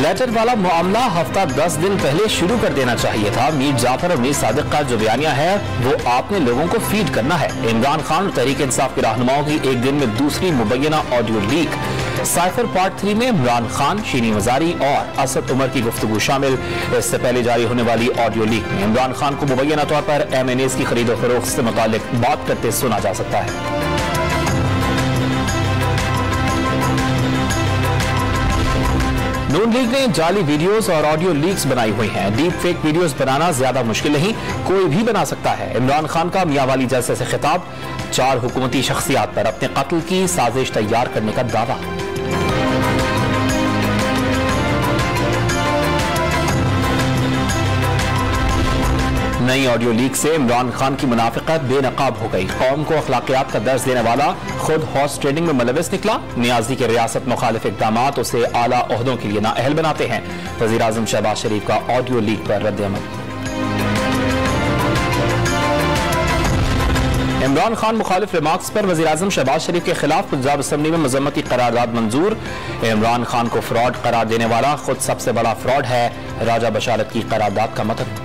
Letter वाला मामला हफ्ता 10 दिन पहले शुरू कर देना चाहिए था। मीर जाफर और मीर सादिक का जो बयानिया है वो आपने लोगों को फीड करना है। इमरान खान और तहरीक इंसाफ के रहनुमाओं की एक दिन में दूसरी मुबैना ऑडियो लीक। साइफर पार्ट 3 में इमरान खान, शीनी मजारी और असद उमर की गुफ्तगू शामिल। इससे पहले जारी होने वाली ऑडियो लीक में इमरान खान को मुबैना तौर पर MNAs की खरीदो फरोख्त से मुताल्लिक बात करते सुना जा सकता है। नून लीग ने जाली वीडियोस और ऑडियो लीक्स बनाई हुई हैं। डीप फेक वीडियोस बनाना ज्यादा मुश्किल नहीं, कोई भी बना सकता है। इमरान खान का मियांवाली जलसे से खिताब। 4 हुकूमती शख्सियात पर अपने कत्ल की साजिश तैयार करने का दावा। नई ऑडियो लीक से इमरान खान की मुनाफिकत बेनकाब हो गई। कौम को अखलाकियात का दर्ज देने वाला खुद हॉर्स ट्रेडिंग में मुलविस निकला। नियाजी के रियासत मुखालिफ इक़दामात उसे आला ओहदों के लिए नाअहल बनाते हैं। वज़ीर आज़म शहबाज शरीफ का ऑडियो लीक पर रद्द-ए-अमल। इमरान खान मुखालिफ रिमार्क्स पर वज़ीर आज़म शहबाज शरीफ के खिलाफ पंजाब असम्बली में मज़म्मती करारदाद मंजूर। इमरान खान को फ्रॉड करार देने वाला खुद सबसे बड़ा फ्रॉड है। राजा बशारत की करारदाद का मतन।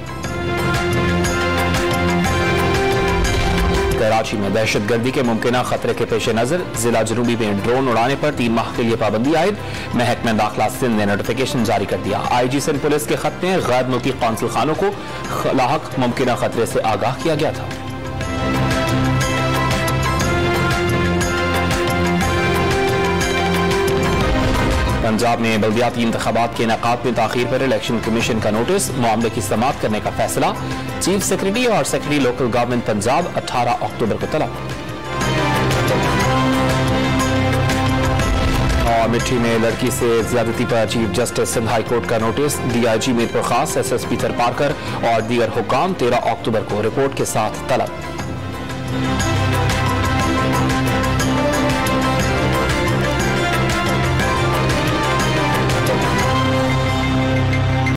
कराची में दहशतगर्दी के मुमकिना खतरे के पेश नजर जिला जनूबी में ड्रोन उड़ाने पर 3 माह के लिए पाबंदी आयद। महकमा दाखिला सिंध ने नोटिफिकेशन जारी कर दिया। IG सिंध पुलिस के खत में गैर मुल्की कौंसिल खानों को लाहक मुमकिना खतरे से आगाह किया गया था। पंजाब में बल्दियाती इंतखाबात के इनेकाद में ताखीर पर इलेक्शन कमीशन का नोटिस। मामले की समाअत करने का फैसला। चीफ सेक्रेटरी और secretary local government Punjab 18 October को तलब। और मिट्टी में लड़की से ज्यादती पर chief justice Sindh high court का notice. DIG Mirpur Khas, SSP Tharparkar और दीगर हुक्काम 13 अक्टूबर को रिपोर्ट के साथ तलब।